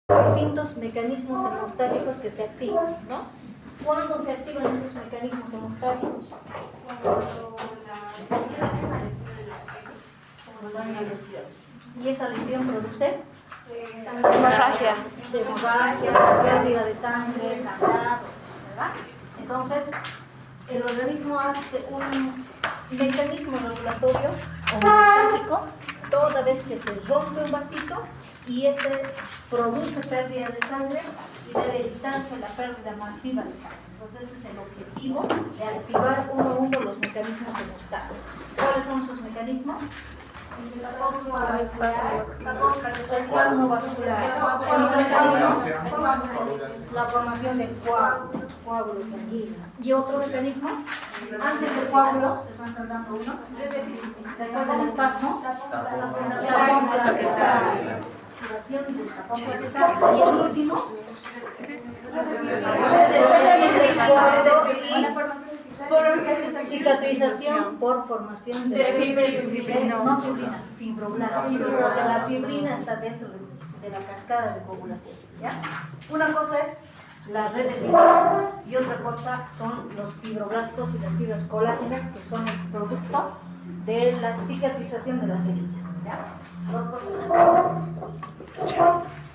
distintos mecanismos hemostáticos que se activan, ¿no? ¿Cuándo se activan estos mecanismos hemostáticos? Cuando hay una lesión. ¿Y esa lesión produce? Hemorragia. Hemorragia, pérdida de sangre, sangrados, ¿verdad? Entonces, el organismo hace un mecanismo regulatorio homeostático toda vez que se rompe un vasito y este produce pérdida de sangre y debe evitarse la pérdida masiva de sangre. Entonces ese es el objetivo de activar uno a uno los mecanismos hemostáticos. ¿Cuáles son sus mecanismos? Espasmo vascular. La formación de coágulo sanguíneo. ¿Y otro mecanismo? Antes del coágulo, se están saltando uno. Después del espasmo, tapón plaquetario. Activación del tapón plaquetario. Y el último, formación del coágulo y cicatrización por formación de fibrina, no fibrina, fibroblastos. La fibrina está dentro de la cascada de coagulación, ¿ya? Una cosa es la red de fibrina y otra cosa son los fibroblastos y las fibras colágenas, que son el producto de la cicatrización de las heridas, ¿ya? Dos cosas diferentes.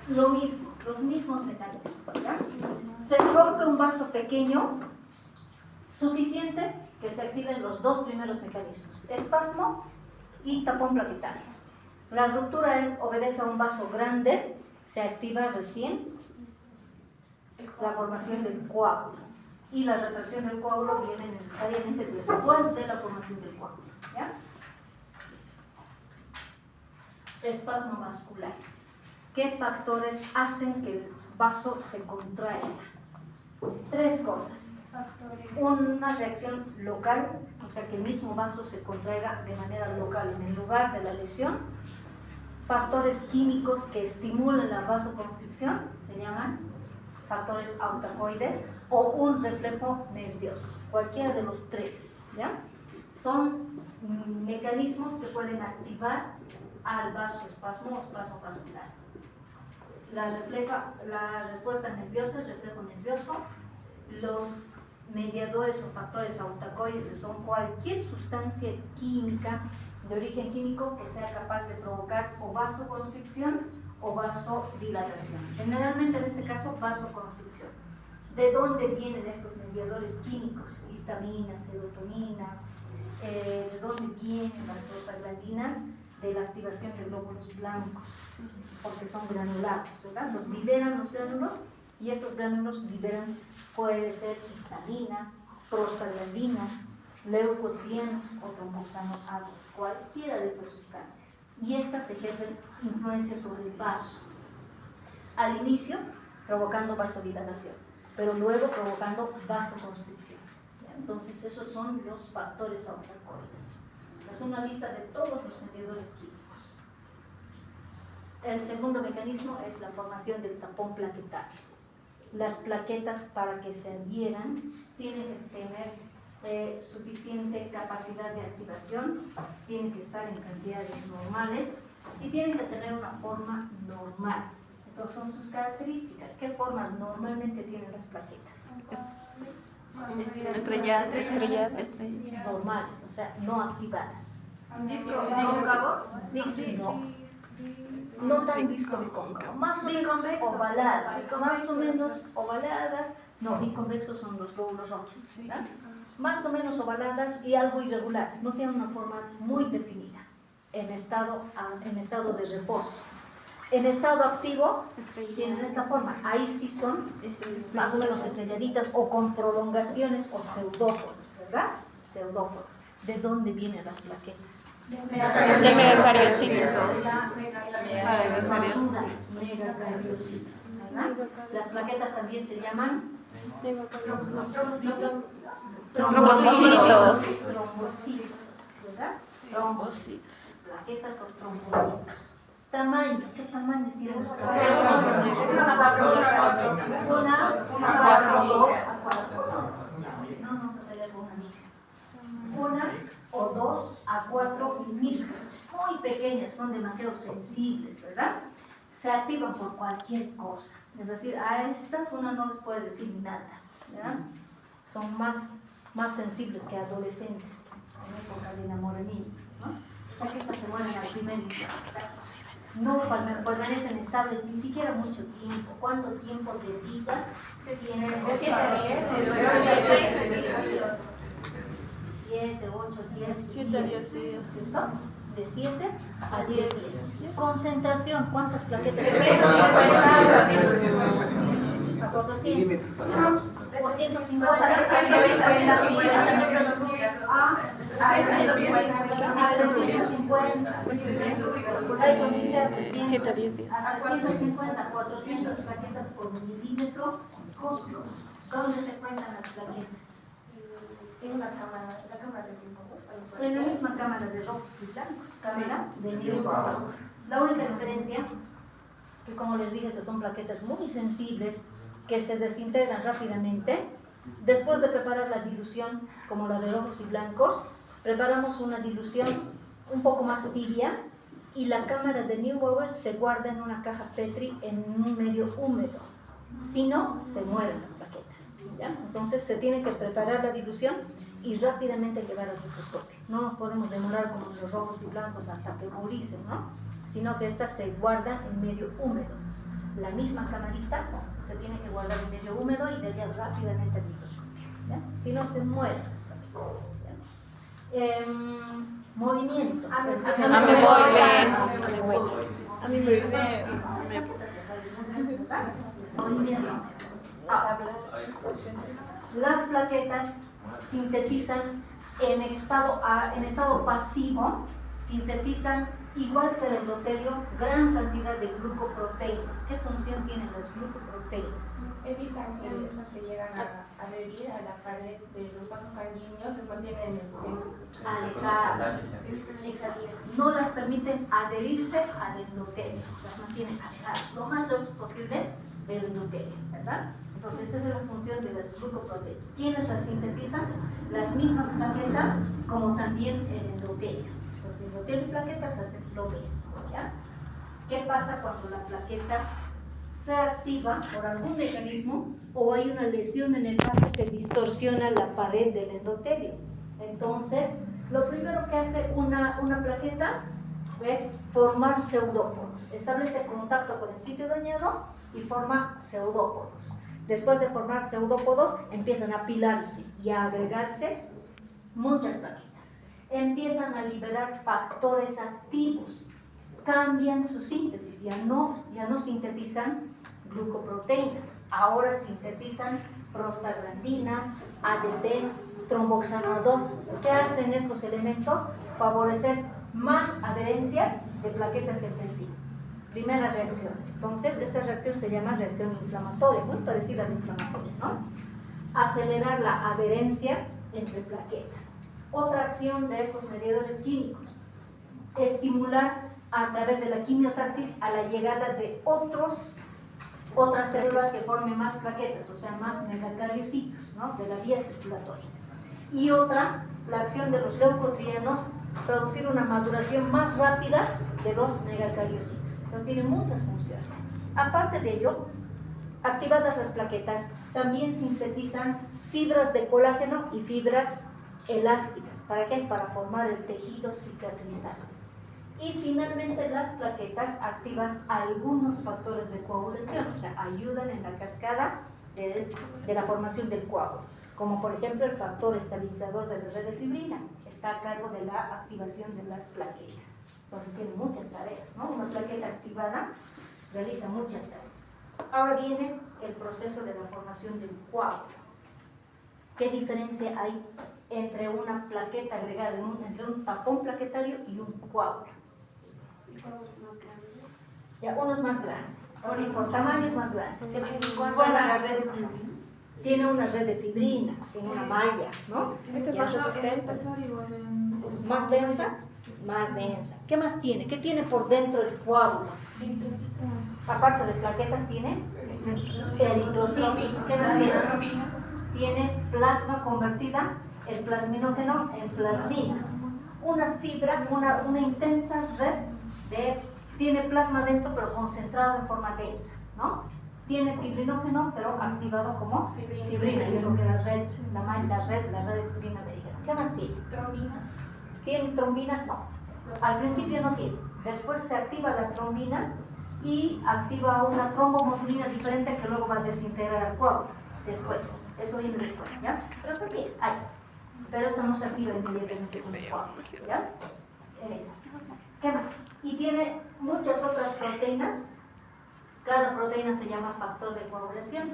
Lo mismo, los mismos mecanismos, ¿ya? Se rompe un vaso pequeño suficiente que se activen los dos primeros mecanismos, espasmo y tapón plaquetario. La ruptura obedece a un vaso grande, se activa recién la formación del coágulo y la retracción del coágulo viene necesariamente después de la formación del coágulo, ¿ya? Espasmo vascular. ¿Qué factores hacen que el vaso se contraiga? Tres cosas. Una reacción local, o sea que el mismo vaso se contraiga de manera local en el lugar de la lesión. Factores químicos que estimulan la vasoconstricción se llaman factores autacoides, o un reflejo nervioso, cualquiera de los tres, ¿ya? Son mecanismos que pueden activar al vasoespasmo o espasmo vascular. La respuesta nerviosa, el reflejo nervioso, los mediadores o factores autacoides, que son cualquier sustancia química de origen químico que sea capaz de provocar o vasoconstricción o vasodilatación. Generalmente en este caso vasoconstricción. ¿De dónde vienen estos mediadores químicos? Histamina, serotonina. ¿De dónde vienen las prostaglandinas? De la activación de glóbulos blancos, porque son granulados, ¿verdad? Los liberan los gránulos y estos gránulos liberan, puede ser histamina, prostaglandinas, leucotrienos o trombosano A2, cualquiera de estas sustancias. Y estas ejercen influencia sobre el vaso. Al inicio, provocando vasodilatación, pero luego provocando vasoconstricción. ¿Ya? Entonces, esos son los factores autacoides. Es una lista de todos los mediadores químicos. El segundo mecanismo es la formación del tapón plaquetario. Las plaquetas, para que se adhieran, tienen que tener suficiente capacidad de activación, tienen que estar en cantidades normales y tienen que tener una forma normal. Entonces son sus características. ¿Qué forma normalmente tienen las plaquetas? Estrelladas. Normales, o sea, no activadas. ¿Disco no tan disco bicóncavo, más o menos ovaladas, no, biconvexos son los glóbulos rojos, ¿verdad? Más o menos ovaladas y algo irregulares, no tienen una forma muy definida en estado de reposo. En estado activo tienen esta forma, ahí sí son más o menos estrelladitas o con prolongaciones o pseudópodos, ¿verdad? Pseudópodos. ¿De dónde vienen las plaquetas? De megacariocitos. Megacariocitos. Las plaquetas también se llaman Trombocitos. Trombocitos, ¿verdad? Trombocitos. Plaquetas o trombocitos. Tamaño, ¿qué tamaño tienen los plaquetas? Una, 4, 2, a 4. No, no se ve una micra. Una o 2 a 4 micras, muy pequeñas, son demasiado sensibles, ¿verdad? se activan por cualquier cosa. Es decir, a estas uno no les puede decir nada, ¿ya? Son más sensibles que adolescentes en época de enamoramiento, ¿no? O sea que estas se mueren al primer instante. No permanecen estables ni siquiera mucho tiempo. ¿Cuánto tiempo de vida tienen? 7, 8, 10 días, ¿cierto? De 7 a 10 días. Concentración, ¿cuántas plaquetas? A 400. O 150. A 350. Ahí donde sea 300. A 350, 400 plaquetas por milímetro cúbico. ¿Dónde se cuentan las plaquetas? En una cámara, la cámara de tiempo. En la misma cámara de rojos y blancos, cámara de Newton. La única diferencia, que como les dije que son plaquetas muy sensibles, que se desintegran rápidamente, después de preparar la dilución, como la de rojos y blancos, preparamos una dilución un poco más tibia y la cámara de Neubauer se guarda en una caja Petri en un medio húmedo. Si no, se mueren las plaquetas, ¿ya? Entonces se tiene que preparar la dilución y rápidamente llevar al microscopio. No nos podemos demorar como los rojos y blancos hasta que ebulicen, ¿no? Sino que estas se guardan en medio húmedo. La misma camarita se tiene que guardar en medio húmedo y de allá rápidamente al microscopio, ¿ya? Si no, se mueren las plaquetas, ¿ya? Movimiento. A mí me Movimiento. Las plaquetas sintetizan en estado pasivo, sintetizan igual que el endotelio gran cantidad de glucoproteínas. ¿Qué función tienen las glucoproteínas? Evitan que estas se llegan a adherir a la pared de los vasos sanguíneos, les mantienen en el centro. Alejadas. Exacto. No las permiten adherirse al endotelio, las mantienen alejadas lo más lejos posible del endotelio, ¿verdad? Entonces esa es la función de las glucoproteínas. ¿Quiénes las sintetizan? Las mismas plaquetas como también el endotelio. Los endotelio y plaquetas hacen lo mismo, ¿ya? ¿Qué pasa cuando la plaqueta se activa por algún mecanismo o hay una lesión en el vaso que distorsiona la pared del endotelio? Entonces, lo primero que hace una plaqueta es formar pseudóporos. Establece contacto con el sitio dañado y forma pseudóporos. Después de formar pseudópodos, empiezan a apilarse y a agregarse muchas plaquetas. Empiezan a liberar factores activos. Cambian su síntesis, ya no sintetizan glucoproteínas, ahora sintetizan prostaglandinas, ADP, tromboxano 2. ¿Qué hacen estos elementos? Favorecer más adherencia de plaquetas entre sí. Primera reacción. Entonces, esa reacción se llama reacción inflamatoria, muy parecida a la inflamatoria, ¿no? Acelerar la adherencia entre plaquetas. Otra acción de estos mediadores químicos, estimular a través de la quimiotaxis a la llegada de otras células que formen más plaquetas, o sea, más megacariocitos, ¿no? De la vía circulatoria. Y otra, la acción de los leucotrienos, producir una maduración más rápida de los megacariocitos. Entonces tiene muchas funciones. Aparte de ello, activadas las plaquetas, también sintetizan fibras de colágeno y fibras elásticas. ¿Para qué? Para formar el tejido cicatrizal. Y finalmente las plaquetas activan algunos factores de coagulación, o sea, ayudan en la cascada de la formación del coágulo, como por ejemplo el factor estabilizador de la red de fibrina, está a cargo de la activación de las plaquetas. Entonces tiene muchas tareas, ¿no? Una plaqueta activada realiza muchas tareas. Ahora viene el proceso de la formación del coágulo. ¿Qué diferencia hay entre una plaqueta agregada, entre un tapón plaquetario y un coágulo? Ya, uno es más grande, por tamaño es más grande. ¿Qué más? La red de fibrina. Tiene una red de fibrina, tiene una malla, ¿no? Este es más densa. Más densa. ¿Qué más tiene? ¿Qué tiene por dentro el coágulo? Aparte de plaquetas, tiene eritrocitos. ¿Qué más tiene? Tiene plasma convertida, el plasminógeno en plasmina. Una fibra, una intensa red de tiene plasma dentro pero concentrado en forma densa, ¿no? Tiene fibrinógeno pero activado como fibrina, y es lo que la red de fibrina me dijeron. ¿Qué más tiene? Trombina. ¿Tiene trombina? No. Al principio no tiene. Después se activa la trombina y activa una trombomosulina diferente que luego va a desintegrar el coágulo. Después. Eso viene después, ¿ya? Pero también hay. Pero esto no se activa inmediatamente con el coágulo, ¿ya? Esa. ¿Qué más? Y tiene muchas otras proteínas. Cada proteína se llama factor de coagulación,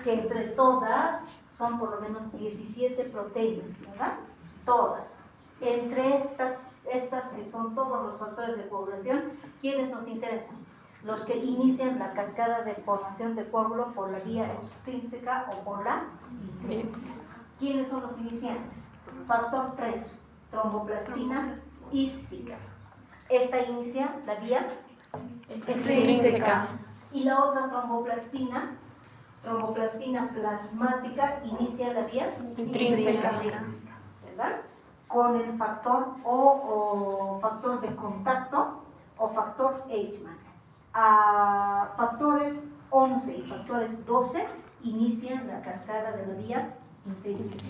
que entre todas son por lo menos 17 proteínas, ¿verdad? Todas. Entre estas que son todos los factores de coagulación, ¿quiénes nos interesan? Los que inician la cascada de formación de coágulo por la vía extrínseca o por la intrínseca. ¿Quiénes son los iniciantes? Factor 3, tromboplastina hística. Esta inicia la vía extrínseca. Y la otra tromboplastina plasmática, inicia la vía intrínseca, ¿verdad? Con el factor o factor de contacto o factor Eichmann. Factores 11 y factores 12 inician la cascada de la vía intrínseca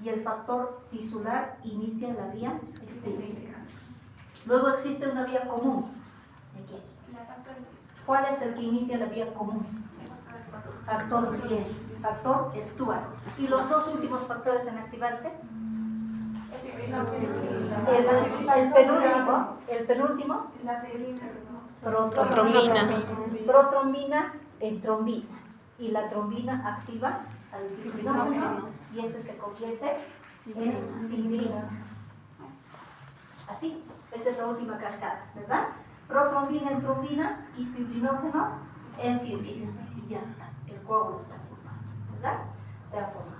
y el factor tisular inicia la vía extrínseca. Luego existe una vía común. ¿Cuál es el que inicia la vía común? Factor 10, factor Stuart. ¿Y los dos últimos factores en activarse? El penúltimo, protrombina en trombina, y la trombina activa al fibrinógeno y este se convierte en fibrina. Así, esta es la última cascada, ¿verdad? Protrombina en trombina y fibrinógeno en fibrina, y ya está, el coágulo se ha formado, ¿verdad? Se ha formado.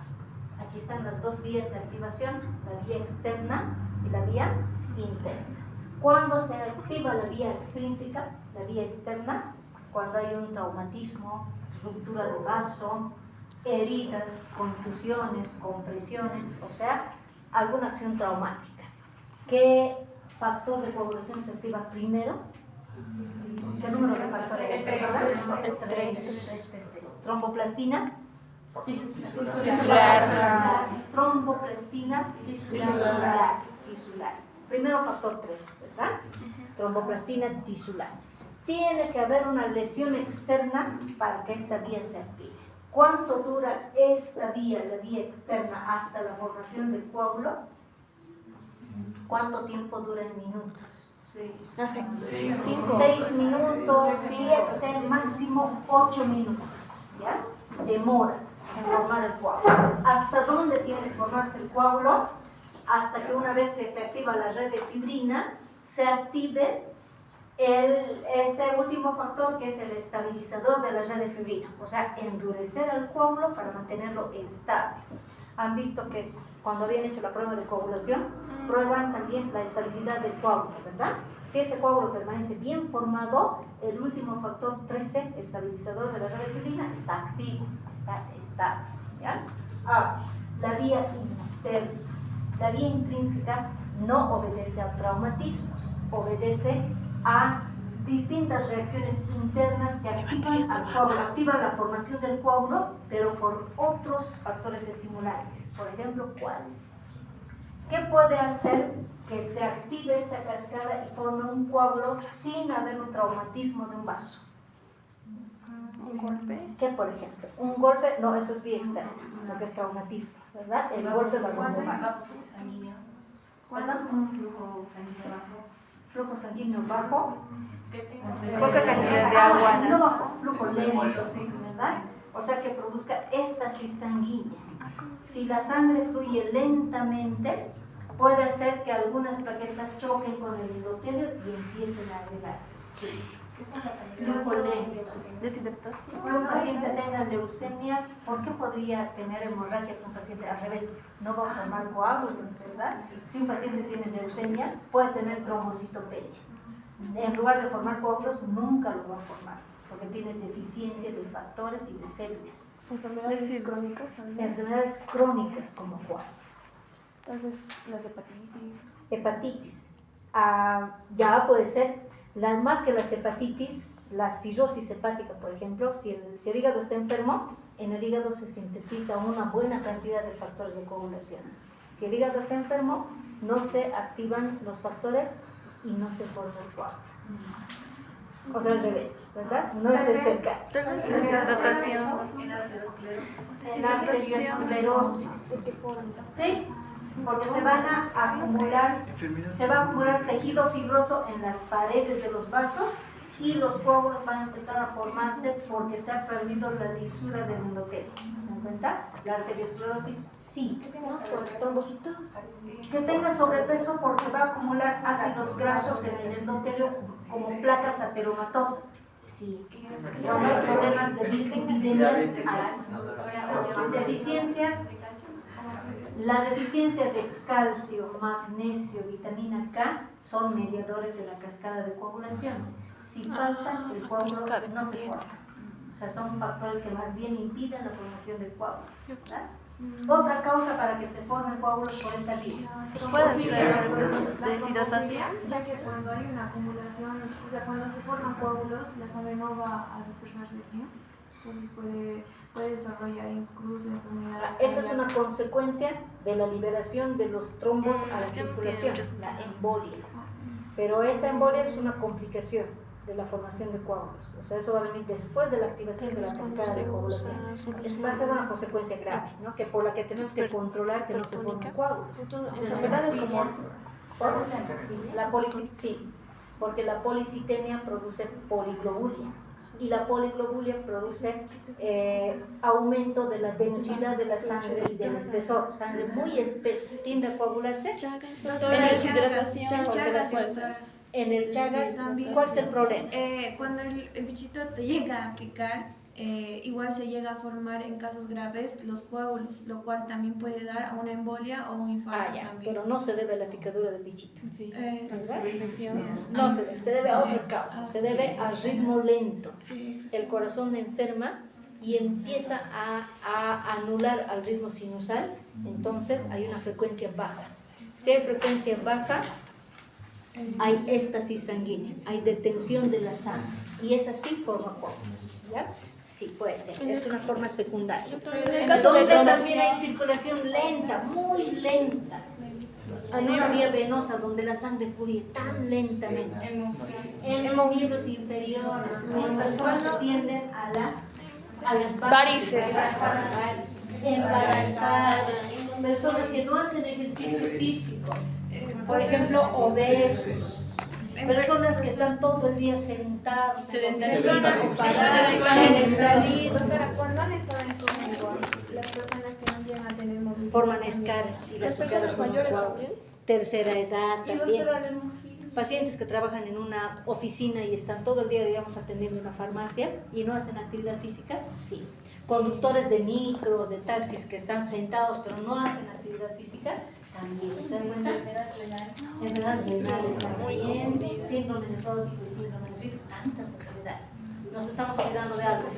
Aquí están las dos vías de activación, la vía externa y la vía interna. Cuando se activa la vía extrínseca, la vía externa, cuando hay un traumatismo, ruptura de vaso, heridas, contusiones, compresiones, o sea, alguna acción traumática. ¿Qué factor de coagulación se activa primero? ¿Qué número de factores? El 3. Tromboplastina tisular. Tromboplastina tisular. Primero factor 3, ¿verdad? Tromboplastina tisular. Tiene que haber una lesión externa para que esta vía se active. ¿Cuánto dura esta vía, la vía externa, hasta la formación del coágulo? ¿Cuánto tiempo dura en minutos? 6 minutos, 7, máximo 8 minutos, ¿ya? Demora en formar el coágulo. ¿Hasta dónde tiene que formarse el coágulo? Hasta que una vez que se activa la red de fibrina, se active este último factor que es el estabilizador de la red de fibrina, o sea, endurecer el coágulo para mantenerlo estable. Han visto que cuando habían hecho la prueba de coagulación, prueban también la estabilidad del coágulo, ¿verdad? Si ese coágulo permanece bien formado, el último factor 13, estabilizador de la red de fibrina, está activo, está estable, ¿ya? La vía interna, la vía intrínseca no obedece a traumatismos, obedece a distintas reacciones internas que activan al coágulo, activan la formación del coágulo, pero por otros factores estimulantes. Por ejemplo, ¿cuáles? ¿Qué puede hacer que se active esta cascada y forme un coágulo sin haber un traumatismo de un vaso? ¿Un golpe? ¿Qué, por ejemplo? Un golpe, no, eso es vía externa, lo que es traumatismo, ¿verdad? El golpe va con vasos. ¿Perdón? Un flujo sanguíneo bajo. Flujo sanguíneo bajo. Poca cantidad de agua. No bajo, flujo lento, ¿verdad? O sea, que produzca éstasis sanguínea. Si la sangre fluye lentamente, puede hacer que algunas plaquetas choquen con el endotelio y empiecen a agregarse. Sí. Flujo lento. Deshidratación. Que un paciente tenga leucemia, ¿por qué podría tener hemorragias un paciente? Al revés, no va a formar coágulos, ¿verdad? Si un paciente tiene leucemia, puede tener trombocitopenia. En lugar de formar coágulos, nunca lo va a formar, porque tiene deficiencia de factores y de células. Enfermedades crónicas también. Enfermedades crónicas como cuáles. Tal vez las hepatitis. Hepatitis. Ya puede ser Más que las hepatitis, la cirrosis hepática, por ejemplo, si el hígado está enfermo, en el hígado se sintetiza una buena cantidad de factores de coagulación. Si el hígado está enfermo, no se activan los factores y no se forma el coágulo. O sea, al revés, ¿verdad? No es este el caso. Tal vez deshidratación. La arteriosclerosis. ¿Sí? Porque se van a acumular, se va a acumular tejido fibroso en las paredes de los vasos y los coágulos van a empezar a formarse porque se ha perdido la lisura del endotelio. ¿Se dan cuenta? La arteriosclerosis sí. Que tenga sobrepeso porque va a acumular ácidos grasos en el endotelio como placas ateromatosas. Sí. Cuando hay problemas de dislipidemias, la deficiencia de calcio, magnesio, vitamina K son mediadores de la cascada de coagulación. Si falta, el coágulo no se forma. O sea, son factores que más bien impiden la formación del coágulo, ¿verdad? Otra causa para que se formen coágulos por esta vía. Puede ser deshidratación. Ya que cuando hay una acumulación, o sea, cuando se forman coágulos, la sangre no va a dispersarse bien, entonces puede desarrollar incluso enfermedades. Esa es una consecuencia de la liberación de los trombos a la circulación, la embolia. Pero esa embolia es una complicación de la formación de coágulos. O sea, eso va a venir después de la activación de la cascada de coagulación. Es va a ser una consecuencia grave, ¿no? Que por la que tenemos que controlar que no se formen coágulos. Enfermedades como Sí, porque la policitemia produce poliglobulia y la poliglobulia produce aumento de la densidad de la sangre y del espesor. Sangre muy espesa tiende a coagularse. En el Chagas, ¿cuál es el problema? Cuando el bichito te llega a picar, igual se llega a formar en casos graves los coágulos, lo cual también puede dar a una embolia o un infarto también. Pero no se debe a la picadura del bichito. Sí. No se debe a otra causa, se debe al ritmo lento. El corazón enferma y empieza a anular al ritmo sinusal, entonces hay una frecuencia baja. Si hay frecuencia baja, hay éstasis sanguínea, hay detención de la sangre y esa sí forma coágulos, ¿ya? Sí, puede ser, es una forma secundaria. En el caso de también hay circulación lenta, muy lenta, en una vía venosa donde la sangre fluye tan lentamente, en los miembros inferiores, en personas que tienden a las varices, embarazadas, personas que no hacen ejercicio físico, por ejemplo, obesos, personas que están todo el día sentados, sedentarios, cuando han estado en cómodo, las personas que no llegan a tener movilidad forman escaras y las escaras son los coágulos. Tercera edad también. Pacientes que trabajan en una oficina y están todo el día, digamos, atendiendo una farmacia y no hacen actividad física, sí. Conductores de micro, de taxis que están sentados pero no hacen actividad física, también. Enfermedades renales también, síndrome nefrótico y síndrome nefrítico, tantas enfermedades. Nos estamos olvidando de algo.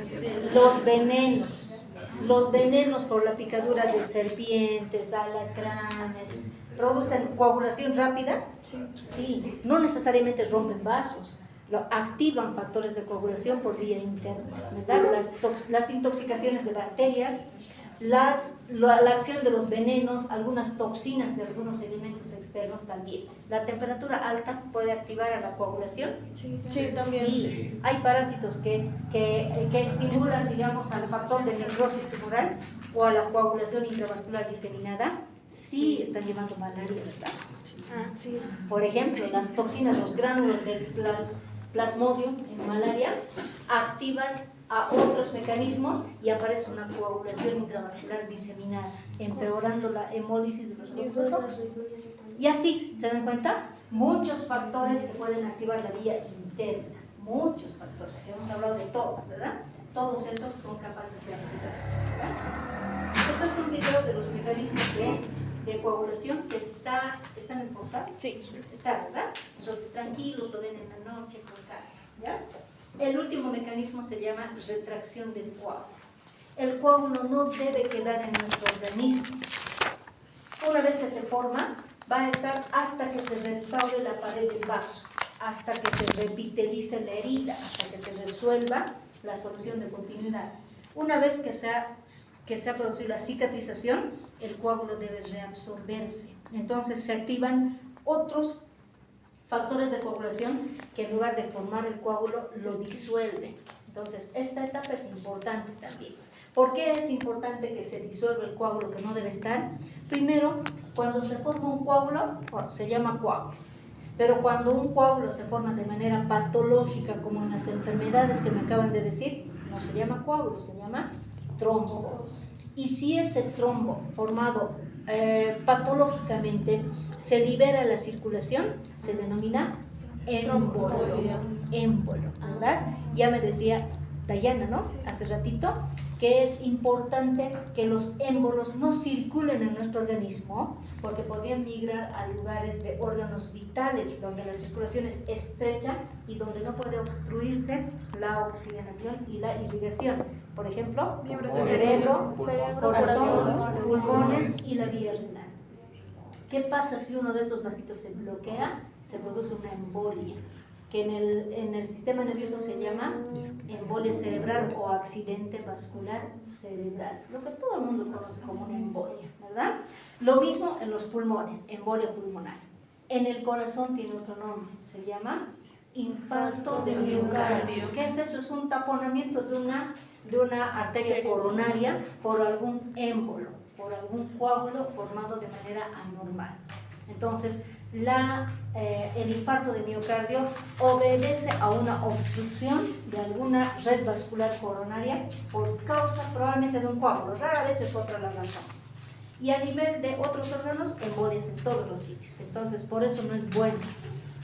Los venenos por la picadura de serpientes, alacranes, ¿producen coagulación rápida? Sí. No necesariamente rompen vasos, activan factores de coagulación por vía interna, ¿verdad? Las intoxicaciones de bacterias, la acción de los venenos, algunas toxinas de algunos elementos externos también. ¿La temperatura alta puede activar a la coagulación? Sí, también. Sí. Hay parásitos que estimulan, digamos, al factor de necrosis tumoral o a la coagulación intravascular diseminada. Sí, están llevando malaria, ¿verdad? Sí. Por ejemplo, las toxinas, los gránulos del plasmodium en malaria activan a otros mecanismos y aparece una coagulación intravascular diseminada, empeorando la hemólisis de los glóbulos rojos. Y así, ¿se dan cuenta? Muchos factores que pueden activar la vía interna, muchos factores, que hemos hablado de todos, ¿verdad? Todos esos son capaces de activar, ¿verdad? Esto es un video de los mecanismos de coagulación que están en el portal. Sí. Está, ¿verdad? Entonces, tranquilos, lo ven en la noche, con calma, ¿ya? El último mecanismo se llama retracción del coágulo. El coágulo no debe quedar en nuestro organismo. Una vez que se forma, va a estar hasta que se restaure la pared del vaso. hasta que se repitelice la herida, hasta que se resuelva la solución de continuidad. Una vez que se ha producido la cicatrización, el coágulo debe reabsorberse. Entonces se activan otros factores de coagulación que en lugar de formar el coágulo lo disuelven. Entonces esta etapa es importante también. ¿Por qué es importante que se disuelva el coágulo que no debe estar? Primero, cuando se forma un coágulo, bueno, se llama coágulo. Pero cuando un coágulo se forma de manera patológica, como en las enfermedades que me acaban de decir, no se llama coágulo, se llama trombo. Y si ese trombo formado patológicamente se libera a la circulación, se denomina émbolo, ¿verdad? Ya me decía Dayana, ¿no? Hace ratito, que es importante que los émbolos no circulen en nuestro organismo porque podrían migrar a lugares de órganos vitales donde la circulación es estrecha y donde no puede obstruirse la oxigenación y la irrigación. Por ejemplo, cerebro, corazón, pulmones y la vía renal. ¿Qué pasa si uno de estos vasitos se bloquea? Se produce una embolia, que en el sistema nervioso se llama embolia cerebral o accidente vascular cerebral, lo que todo el mundo conoce como una embolia, ¿verdad? Lo mismo en los pulmones, embolia pulmonar. En el corazón tiene otro nombre, se llama infarto de miocardio. ¿Qué es eso? Es un taponamiento de una arteria coronaria por algún émbolo, por algún coágulo formado de manera anormal. Entonces, el infarto de miocardio obedece a una obstrucción de alguna red vascular coronaria por causa probablemente de un coágulo, rara vez es otra la razón. Y a nivel de otros órganos, embolias en todos los sitios, entonces por eso no es bueno.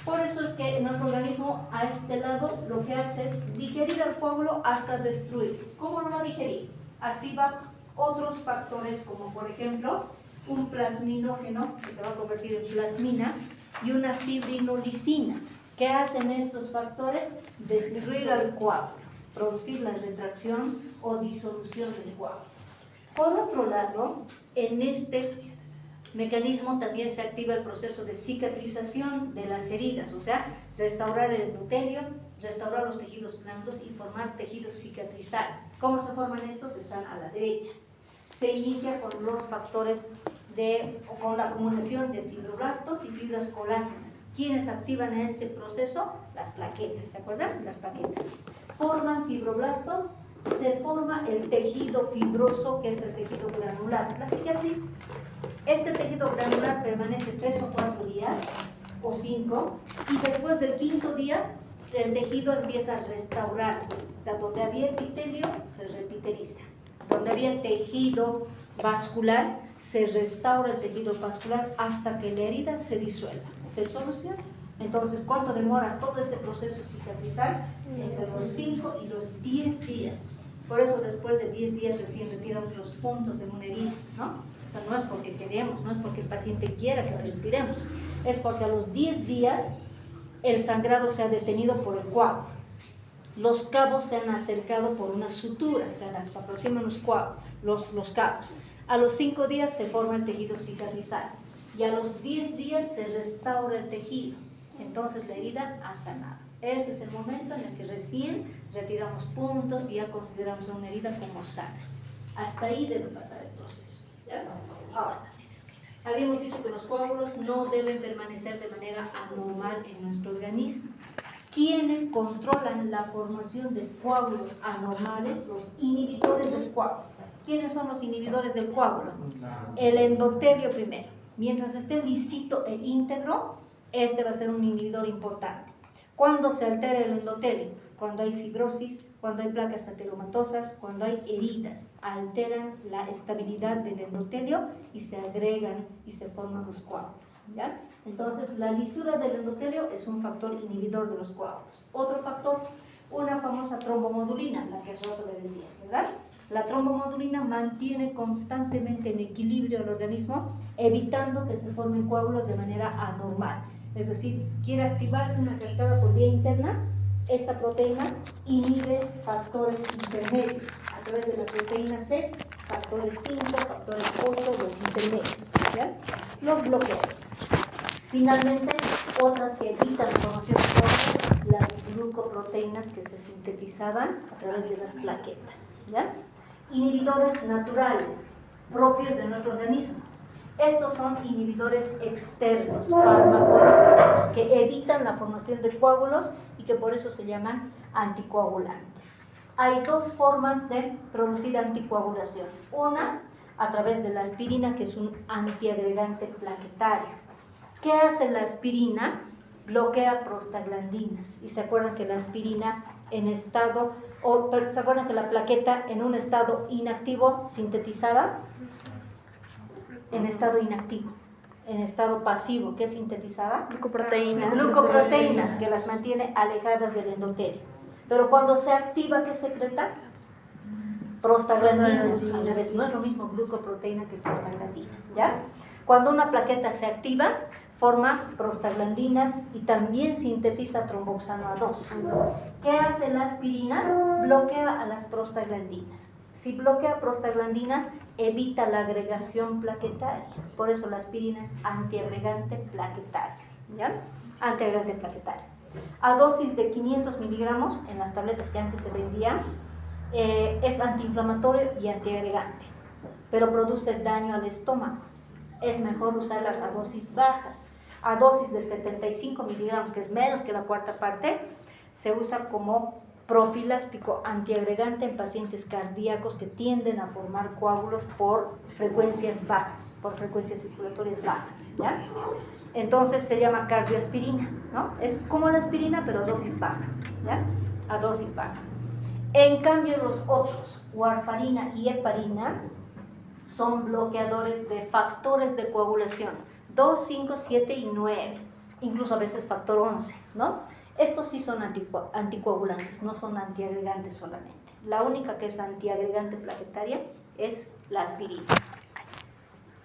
Por eso es que nuestro organismo a este lado lo que hace es digerir el coágulo hasta destruir. ¿Cómo lo va a digerir? Activa otros factores como por ejemplo un plasminógeno que se va a convertir en plasmina y una fibrinolicina. ¿Qué hacen estos factores? Destruir al coágulo, producir la retracción o disolución del coágulo. Por otro lado, en este mecanismo también se activa el proceso de cicatrización de las heridas, o sea, restaurar el endotelio, restaurar los tejidos blandos y formar tejido cicatrizal. ¿Cómo se forman estos? Están a la derecha. Se inicia con los factores con la acumulación de fibroblastos y fibras colágenas. ¿Quiénes activan este proceso? Las plaquetas, ¿se acuerdan? Las plaquetas. Forman fibroblastos, se forma el tejido fibroso que es el tejido granular, la cicatriz. Este tejido granular permanece 3 o 4 días o 5 y después del 5.º día el tejido empieza a restaurarse. O sea, donde había epitelio se repiteliza. Donde había tejido vascular, se restaura el tejido vascular hasta que la herida se disuelva, se soluciona. Entonces, ¿cuánto demora todo este proceso cicatrizal? Entre los 5 y los 10 días. Por eso después de 10 días recién retiramos los puntos en una herida, ¿no? O sea, no es porque queremos, no es porque el paciente quiera que retiremos, es porque a los 10 días el sangrado se ha detenido por el coágulo. Los cabos se han acercado por una sutura, se aproximan los cabos. A los 5 días se forma el tejido cicatrizal y a los 10 días se restaura el tejido. Entonces la herida ha sanado. Ese es el momento en el que recién retiramos puntos y ya consideramos una herida como sana. Hasta ahí debe pasar el proceso, ¿ya? Ahora, habíamos dicho que los coágulos no deben permanecer de manera anormal en nuestro organismo. ¿Quiénes controlan la formación de coágulos anormales? Los inhibidores del coágulo. ¿Quiénes son los inhibidores del coágulo? El endotelio primero. Mientras esté lisito e íntegro, este va a ser un inhibidor importante. ¿Cuándo se altera el endotelio? Cuando hay fibrosis, cuando hay placas ateromatosas, cuando hay heridas, alteran la estabilidad del endotelio y se agregan y se forman los coágulos, ¿ya? Entonces, la lisura del endotelio es un factor inhibidor de los coágulos. Otro factor, una famosa trombomodulina, la que hace rato le decía, ¿verdad? La trombomodulina mantiene constantemente en equilibrio el organismo, evitando que se formen coágulos de manera anormal. Es decir, quiere activarse una cascada por vía interna, esta proteína inhibe factores intermedios. A través de la proteína C, factores 5, factores 8, los intermedios, ¿ya? Los bloquea. Finalmente, otras que evitan la formación de coágulos, las glucoproteínas que se sintetizaban a través de las plaquetas, ¿ya? Inhibidores naturales, propios de nuestro organismo. Estos son inhibidores externos, farmacológicos, que evitan la formación de coágulos y que por eso se llaman anticoagulantes. Hay dos formas de producir anticoagulación. Una, a través de la aspirina, que es un antiagregante plaquetario. ¿Qué hace la aspirina? Bloquea prostaglandinas. Y se acuerdan que la aspirina se acuerdan que la plaqueta en un estado inactivo sintetizaba en estado inactivo, en estado pasivo, ¿qué sintetizaba? Glucoproteínas, que las mantiene alejadas del endotelio. Pero cuando se activa, ¿qué secreta? Prostaglandinas. Al revés, no es lo mismo glucoproteína que prostaglandina, ¿ya? Cuando una plaqueta se activa, forma prostaglandinas y también sintetiza tromboxano A2. ¿Qué hace la aspirina? Bloquea a las prostaglandinas. Si bloquea prostaglandinas, evita la agregación plaquetaria. Por eso la aspirina es antiagregante plaquetario, ¿ya? Antiagregante plaquetario. A dosis de 500 miligramos, en las tabletas que antes se vendían, es antiinflamatorio y antiagregante, pero produce daño al estómago. Es mejor usarlas a dosis bajas. A dosis de 75 miligramos, que es menos que la cuarta parte, se usa como profiláctico antiagregante en pacientes cardíacos que tienden a formar coágulos por frecuencias bajas, por frecuencias circulatorias bajas, ¿ya? Entonces se llama cardioaspirina, ¿no? Es como la aspirina, pero a dosis baja, ¿ya? A dosis baja. En cambio, los otros, warfarina y heparina, son bloqueadores de factores de coagulación, 2, 5, 7 y 9, incluso a veces factor 11, ¿no? Estos sí son anticoagulantes, no son antiagregantes solamente. La única que es antiagregante plaquetaria es la aspirina.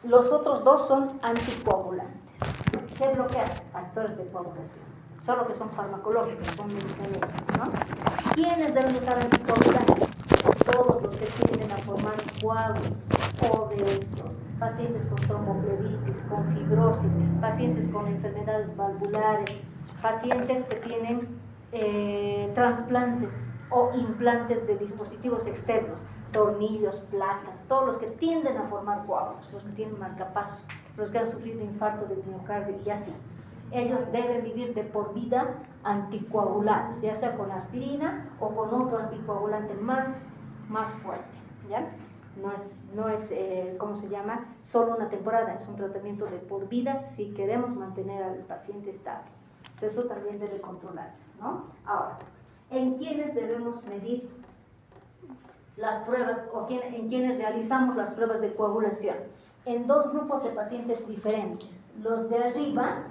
Los otros dos son anticoagulantes. ¿Qué bloquean? Factores de coagulación. Solo que son farmacológicos, son medicamentos, ¿no? ¿Quiénes deben usar anticoagulantes? Todos los que tienden a formar coágulos, obesos, pacientes con tromboflebitis, con fibrosis, pacientes con enfermedades valvulares, pacientes que tienen trasplantes o implantes de dispositivos externos, tornillos, placas, todos los que tienden a formar coágulos, los que tienen marcapaso, los que han sufrido infarto del miocardio y así. Ellos deben vivir de por vida anticoagulados, ya sea con aspirina o con otro anticoagulante más fuerte, ¿ya? No es ¿cómo se llama? Solo una temporada, es un tratamiento de por vida si queremos mantener al paciente estable. Eso también debe controlarse, ¿no? Ahora, ¿en quiénes debemos medir las pruebas o en quiénes realizamos las pruebas de coagulación? En dos grupos de pacientes diferentes. Los de arriba,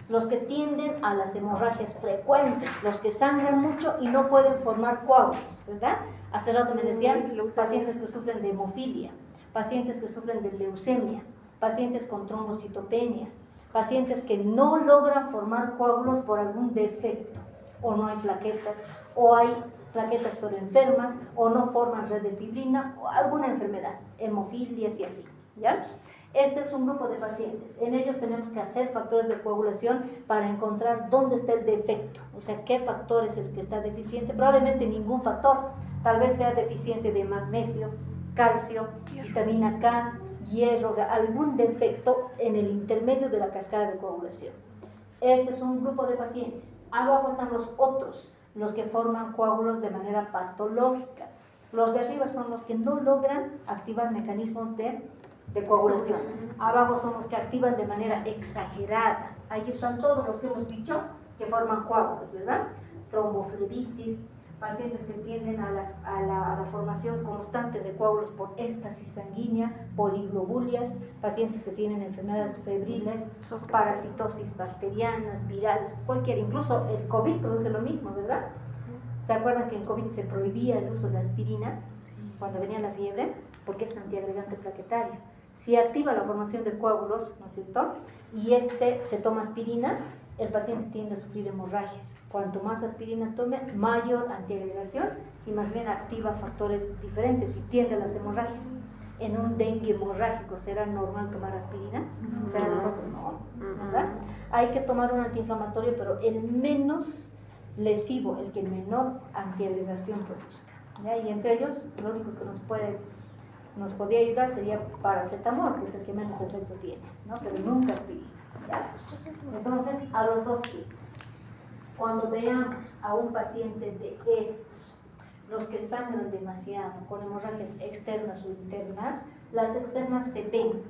los que tienden a las hemorragias frecuentes, los que sangran mucho y no pueden formar coágulos, ¿verdad? Hace rato me decían pacientes que sufren de hemofilia, pacientes que sufren de leucemia, pacientes con trombocitopenias, pacientes que no logran formar coágulos por algún defecto, o no hay plaquetas, o hay plaquetas pero enfermas, o no forman red de fibrina, o alguna enfermedad, hemofilias y así, ¿ya? Este es un grupo de pacientes. En ellos tenemos que hacer factores de coagulación para encontrar dónde está el defecto, o sea, qué factor es el que está deficiente. Probablemente ningún factor, tal vez sea deficiencia de magnesio, calcio, vitamina K, hierro, algún defecto en el intermedio de la cascada de coagulación. Este es un grupo de pacientes. Abajo están los otros, los que forman coágulos de manera patológica. Los de arriba son los que no logran activar mecanismos de coagulación. Abajo son los que activan de manera exagerada. Ahí están todos los que hemos dicho que forman coágulos, ¿verdad? Tromboflebitis, pacientes que tienden a la formación constante de coágulos por éstasis sanguínea, poliglobulias, pacientes que tienen enfermedades febriles, parasitosis bacterianas, virales, cualquier, incluso el COVID produce lo mismo, ¿verdad? ¿Se acuerdan que en COVID se prohibía el uso de aspirina cuando venía la fiebre? Porque es antiagregante plaquetario. Si activa la formación de coágulos, ¿no es cierto? Y se toma aspirina, el paciente tiende a sufrir hemorragias. Cuanto más aspirina tome, mayor antiagregación y más bien activa factores diferentes y tiende a las hemorragias. en un dengue hemorrágico, ¿será normal tomar aspirina? ¿Será normal? No, ¿verdad? Hay que tomar un antiinflamatorio, pero el menos lesivo, el que menor antiagregación produzca, ¿ya? Y entre ellos, lo único que nos podría ayudar sería paracetamol, que es el que menos efecto tiene, ¿no? Pero nunca aspirina, ¿ya? Entonces, a los dos tipos. Cuando veamos a un paciente de estos, los que sangran demasiado, con hemorragias externas o internas, las externas se ven,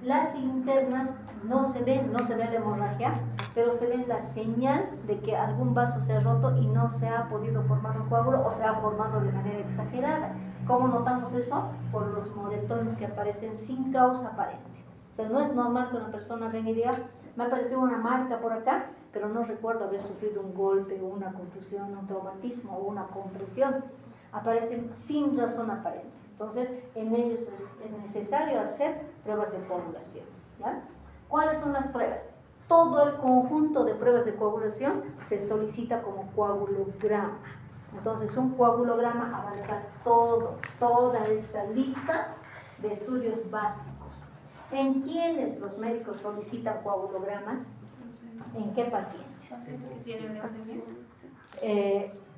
las internas no se ven, no se ve la hemorragia, pero se ve la señal de que algún vaso se ha roto y no se ha podido formar un coágulo o se ha formado de manera exagerada. ¿Cómo notamos eso? Por los moretones que aparecen sin causa aparente. O sea, no es normal que una persona venga y diga, me ha aparecido una marca por acá, pero no recuerdo haber sufrido un golpe o una contusión, un traumatismo o una compresión. Aparecen sin razón aparente. Entonces, en ellos es necesario hacer pruebas de coagulación, ¿ya? ¿Cuáles son las pruebas? Todo el conjunto de pruebas de coagulación se solicita como coagulograma. Entonces, un coagulograma abarca toda esta lista de estudios básicos. ¿En quiénes los médicos solicitan coagulogramas? ¿En qué pacientes? ¿Tienen leucemia?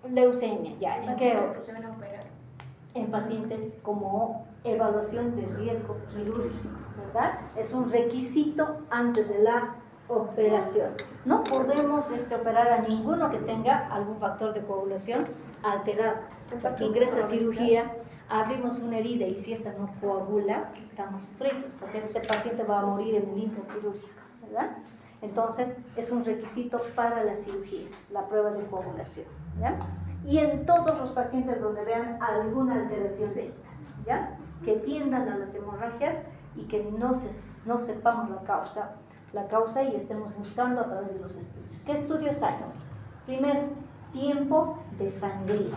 Leucemia, ya. ¿En qué otros? Se van a operar. En pacientes como evaluación de riesgo quirúrgico, ¿verdad? Es un requisito antes de la operación. No podemos operar a ninguno que tenga algún factor de coagulación alterado. Para que ingrese a cirugía, abrimos una herida y si esta no coagula, estamos fritos, porque este paciente va a morir en el intraquirúrgico, ¿verdad? Entonces, es un requisito para las cirugías, la prueba de coagulación, ¿ya? Y en todos los pacientes donde vean alguna alteración de estas, ¿ya? Que tiendan a las hemorragias y que no sepamos la causa y estemos buscando a través de los estudios. ¿Qué estudios hay? Primero, tiempo de sangría.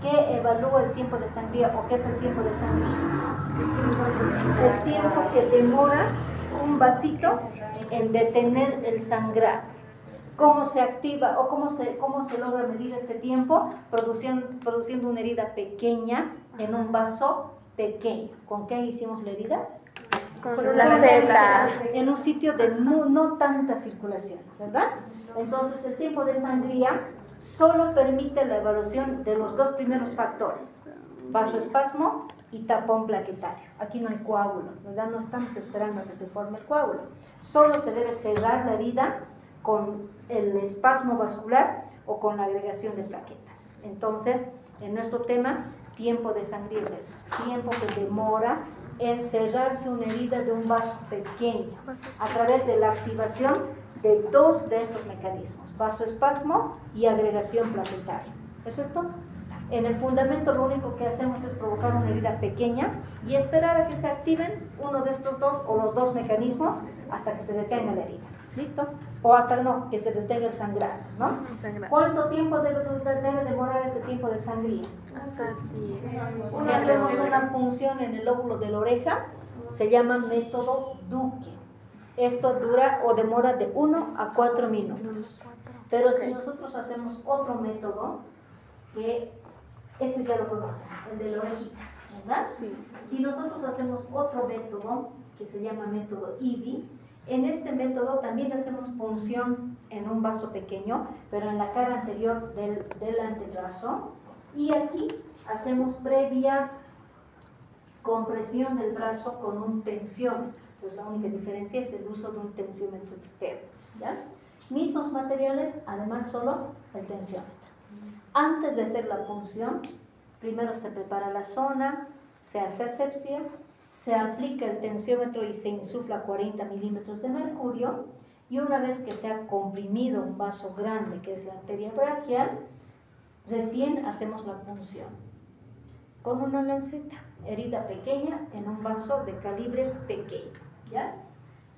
¿Qué evalúa el tiempo de sangría o qué es el tiempo de sangría? El tiempo que demora un vasito en detener el sangrado. ¿Cómo se activa o cómo se logra medir este tiempo? Produciendo una herida pequeña en un vaso pequeño. ¿Con qué hicimos la herida? Con una lanceta. En un sitio de no tanta circulación, ¿verdad? Entonces el tiempo de sangría solo permite la evaluación de los dos primeros factores, vasoespasmo y tapón plaquetario. Aquí no hay coágulo, ¿verdad? No estamos esperando a que se forme el coágulo. Solo se debe cerrar la herida con el espasmo vascular o con la agregación de plaquetas. Entonces, en nuestro tema, tiempo de sangría es eso, tiempo que demora en cerrarse una herida de un vaso pequeño a través de la activación de dos de estos mecanismos, vasoespasmo y agregación plaquetaria. Eso es todo. En el fundamento lo único que hacemos es provocar una herida pequeña y esperar a que se activen uno de estos dos o los dos mecanismos hasta que se detenga la herida. ¿Listo? O hasta que se detenga el sangrado, ¿no? ¿Cuánto tiempo debe demorar este tiempo de sangría? Hasta 10. Si hacemos una punción en el lóbulo de la oreja, se llama método Duque. Esto dura o demora de 1 a 4 minutos. Pero si nosotros hacemos otro método, que este ya lo conocen, el de la orejita, ¿verdad? Sí. Si nosotros hacemos otro método, que se llama método IBI, en este método también hacemos punción en un vaso pequeño, pero en la cara anterior del antebrazo, y aquí hacemos previa compresión del brazo con un tensiómetro. Entonces la única diferencia es el uso de un tensiómetro externo, ¿ya? Mismos materiales, además solo el tensiómetro. Antes de hacer la punción, primero se prepara la zona, se hace asepsia, se aplica el tensiómetro y se insufla 40 milímetros de mercurio, y una vez que se ha comprimido un vaso grande, que es la arteria braquial, recién hacemos la punción con una lanceta, herida pequeña en un vaso de calibre pequeño, ¿ya?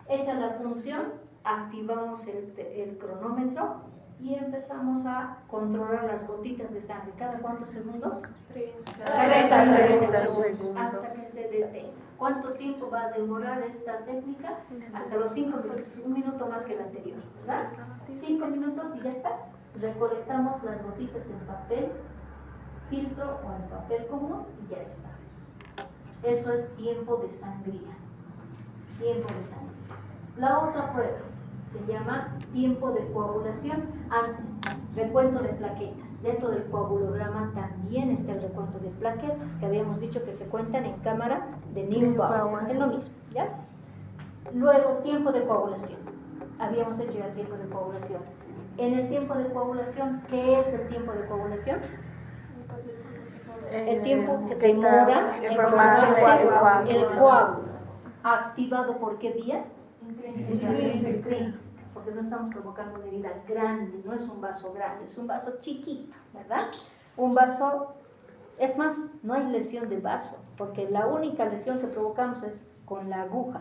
Hecha la punción, activamos el cronómetro y empezamos a controlar las gotitas de sangre. ¿Cada cuántos segundos? 30 segundos. Hasta que se detenga. ¿Cuánto tiempo va a demorar esta técnica? Hasta los 5 minutos, un minuto más que el anterior, ¿verdad? 5 minutos y ya está. Recolectamos las gotitas en papel filtro o en papel común y ya está. Eso es tiempo de sangría. Tiempo de sangría. La otra prueba se llama tiempo de coagulación. Antes, recuento de plaquetas. Dentro del coagulograma también está el recuento de plaquetas, que habíamos dicho que se cuentan en cámara de Neubauer. Es lo mismo, ¿ya? Luego, tiempo de coagulación. Habíamos hecho ya tiempo de coagulación. En el tiempo de coagulación, ¿qué es el tiempo de coagulación? El tiempo que demora en formarse el coágulo. ¿Activado por qué vía? Intrínseca. Porque no estamos provocando una herida grande, no es un vaso grande, es un vaso chiquito, ¿verdad? Un vaso, es más, no hay lesión de vaso, porque la única lesión que provocamos es con la aguja,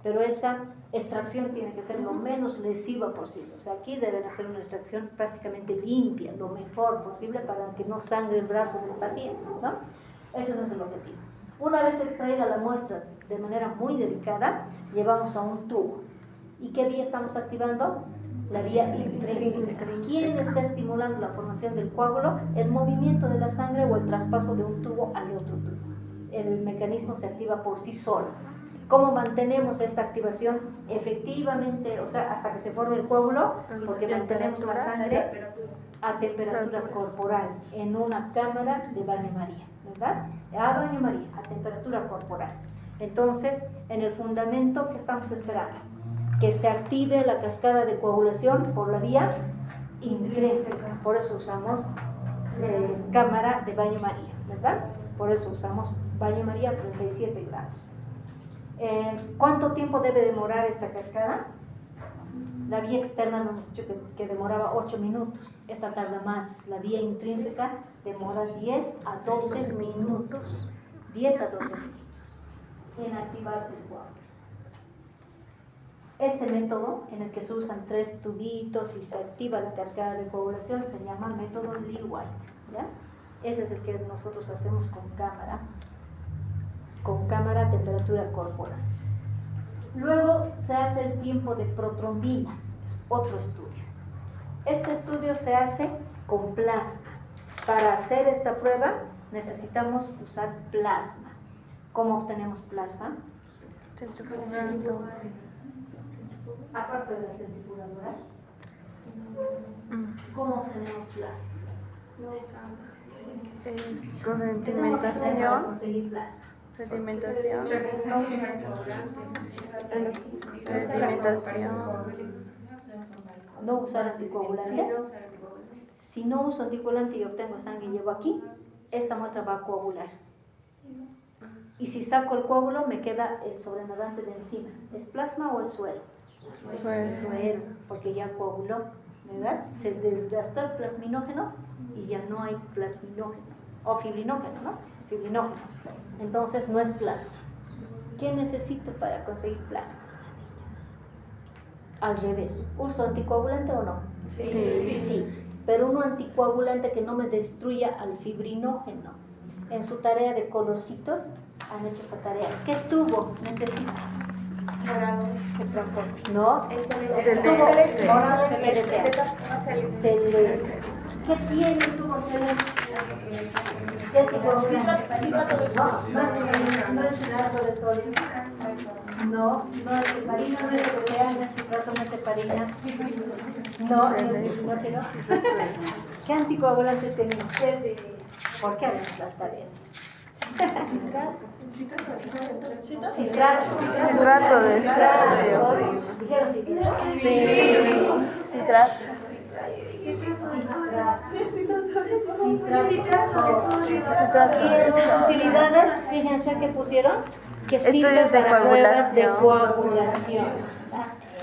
pero esa extracción tiene que ser lo menos lesiva posible. O sea, aquí deben hacer una extracción prácticamente limpia, lo mejor posible para que no sangre el brazo del paciente, ¿no? Ese no es el objetivo. Una vez extraída la muestra de manera muy delicada, llevamos a un tubo. ¿Y qué vía estamos activando? La vía intrínseca. ¿Quién está estimulando la formación del coágulo? El movimiento de la sangre o el traspaso de un tubo al otro tubo. El mecanismo se activa por sí solo. ¿Cómo mantenemos esta activación efectivamente, o sea, hasta que se forme el coágulo? Porque mantenemos la sangre a temperatura corporal en una cámara de baño María, ¿verdad? A baño María, a temperatura corporal. Entonces, en el fundamento, ¿qué estamos esperando? Que se active la cascada de coagulación por la vía intrínseca. Por eso usamos cámara de baño María, ¿verdad? Por eso usamos baño María a 37 grados. ¿Cuánto tiempo debe demorar esta cascada? La vía externa nos hemos dicho que demoraba 8 minutos. Esta tarda más. La vía intrínseca demora 10 a 12 minutos. 10 a 12 minutos en activarse el coágulo. Este método, en el que se usan 3 tubitos y se activa la cascada de coagulación, se llama método Lee-White, ¿ya? Ese es el que nosotros hacemos con cámara a temperatura corporal. Luego se hace el tiempo de protrombina, es otro estudio. Este estudio se hace con plasma. Para hacer esta prueba necesitamos usar plasma. ¿Cómo obtenemos plasma? Aparte de la centrifugadora, ¿cómo obtenemos plasma? Con Tenemos que hacer para sedimentación. conseguir plasma. Sedimentación. No usar anticoagulante. Si no uso anticoagulante y obtengo sangre y llevo aquí, esta muestra va a coagular. Y si saco el coágulo, me queda el sobrenadante de encima. ¿Es plasma o es suero? Suero, porque ya coaguló, ¿verdad? Se desgastó el plasminógeno y ya no hay plasminógeno, o fibrinógeno, ¿no? Fibrinógeno. Entonces no es plasma. ¿Qué necesito para conseguir plasma? Al revés. ¿Uso anticoagulante o no? Sí. Pero un anticoagulante que no me destruya al fibrinógeno. En su tarea de colorcitos han hecho esa tarea. ¿Qué tubo necesito? Morado. ¿Qué tramposos? No. Celeste. Morado es celeste. ¿Qué tiene el tubo celeste? ¿Qué tipo de no es citrato de sodio. No es heparina, no es europea, no es citrato, no es heparina. No es fibrinógeno. ¿Qué anticoagulante tenemos? ¿Por qué hacemos las tareas? Citrato de sodio. ¿Dijeron citrato? Sí. Citrato. Y sus utilidades, fíjense que pusieron que sirven Estudios de para pruebas de coagulación. coagulación.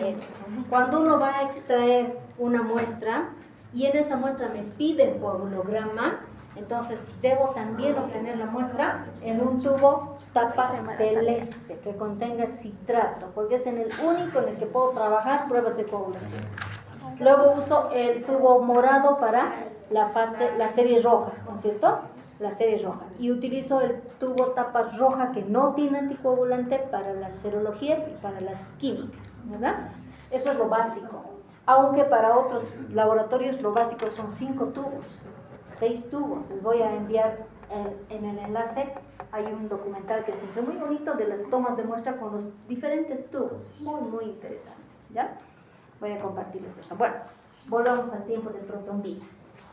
Eso. Cuando uno va a extraer una muestra y en esa muestra me piden coagulograma, entonces debo también obtener la muestra en un tubo tapa celeste que contenga citrato, porque es en el único en el que puedo trabajar pruebas de coagulación. Luego uso el tubo morado para la serie roja, ¿no es cierto? La serie roja. Y utilizo el tubo tapa roja que no tiene anticoagulante para las serologías y para las químicas, ¿verdad? Eso es lo básico. Aunque para otros laboratorios lo básico son 5 tubos, 6 tubos. Les voy a enviar en el enlace hay un documental que encontré muy bonito de las tomas de muestra con los diferentes tubos, muy interesante, ¿ya? Voy a compartirles eso. Bueno, volvamos al tiempo de protrombina.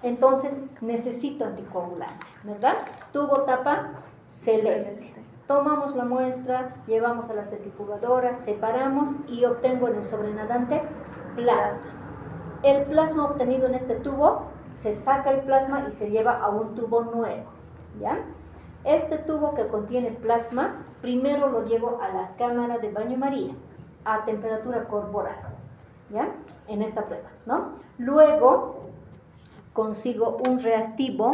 Entonces, necesito anticoagulante, ¿verdad? Tubo tapa celeste. Tomamos la muestra, llevamos a la centrifugadora, separamos y obtengo en el sobrenadante plasma. El plasma obtenido en este tubo, se saca el plasma y se lleva a un tubo nuevo, ¿ya? Este tubo que contiene plasma, primero lo llevo a la cámara de baño María, a temperatura corporal, ¿ya? En esta prueba, ¿no? Luego consigo un reactivo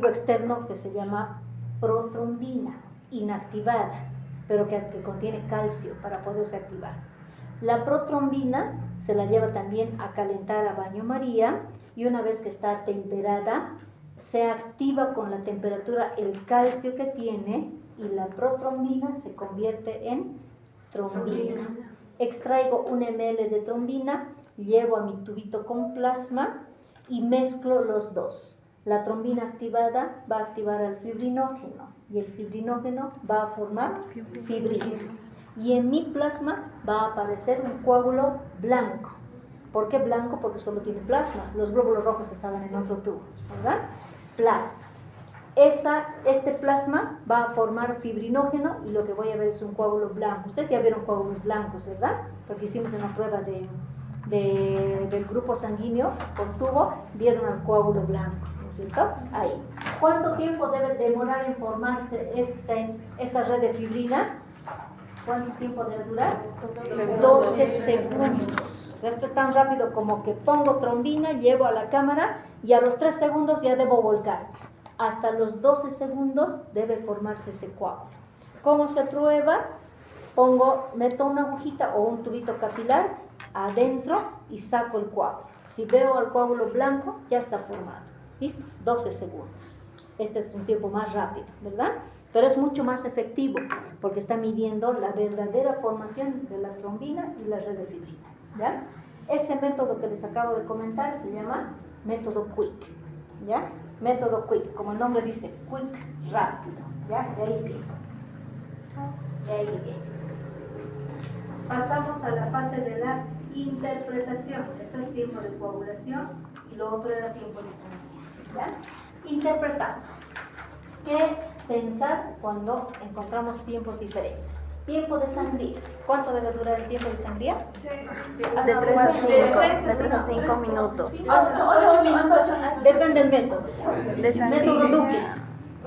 externo que se llama protrombina, inactivada, pero que contiene calcio para poderse activar. La protrombina se la lleva también a calentar a baño María y una vez que está temperada, se activa con la temperatura el calcio que tiene y la protrombina se convierte en trombina. Extraigo 1 ml de trombina, llevo a mi tubito con plasma y mezclo los dos. La trombina activada va a activar al fibrinógeno y el fibrinógeno va a formar fibrina. Y en mi plasma va a aparecer un coágulo blanco. ¿Por qué blanco? Porque solo tiene plasma. Los glóbulos rojos estaban en otro tubo, ¿verdad? Plasma. Este plasma va a formar fibrinógeno y lo que voy a ver es un coágulo blanco. Ustedes ya vieron coágulos blancos, ¿verdad? Porque hicimos una prueba del grupo sanguíneo por tubo, vieron al coágulo blanco, ¿no es cierto? Ahí. ¿Cuánto tiempo debe demorar en formarse esta red de fibrina? ¿Cuánto tiempo debe durar? 12 segundos. O sea, esto es tan rápido como que pongo trombina, llevo a la cámara y a los 3 segundos ya debo volcar. Hasta los 12 segundos debe formarse ese coágulo. ¿Cómo se prueba? Meto una agujita o un tubito capilar adentro y saco el coágulo. Si veo al coágulo blanco, ya está formado. ¿Listo? 12 segundos. Este es un tiempo más rápido, ¿verdad? Pero es mucho más efectivo porque está midiendo la verdadera formación de la trombina y la red de fibrina, ¿ya? Ese método que les acabo de comentar se llama método Quick, ¿ya? Método Quick, como el nombre dice, Quick, rápido, ¿ya? De ahí viene. Pasamos a la fase de la interpretación. Esto es tiempo de coagulación y lo otro era tiempo de sangría, ¿ya? Interpretamos. ¿Qué pensar cuando encontramos tiempos diferentes? Tiempo de sangría. ¿Cuánto debe durar el tiempo de sangría? De 3 a 5 minutos. 8 minutos. Depende del método. Método Duque.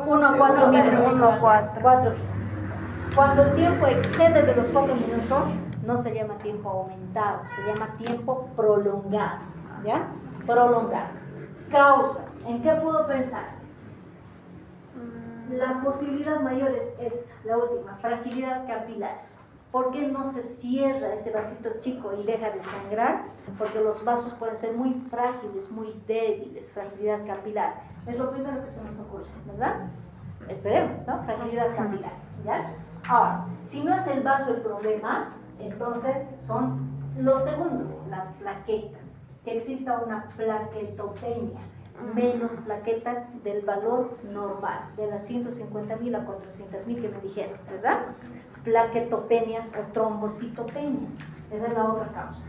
1 a 4 minutos. 1 a 4. 4 minutos. Cuando el tiempo excede de los 4 minutos, no se llama tiempo aumentado, se llama tiempo prolongado, ¿ya? Prolongado. Causas. ¿En qué puedo pensar? La posibilidad mayor es esta, la última, fragilidad capilar. ¿Por qué no se cierra ese vasito chico y deja de sangrar? Porque los vasos pueden ser muy frágiles, muy débiles, fragilidad capilar. Es lo primero que se nos ocurre, ¿verdad? Esperemos, ¿no? Fragilidad capilar, ¿ya? Ahora, si no es el vaso el problema, entonces son los segundos, las plaquetas. Que exista una plaquetopenia, menos plaquetas del valor normal, de las 150.000 a 400.000 que me dijeron, ¿verdad? Plaquetopenias o trombocitopenias. Esa es la otra causa.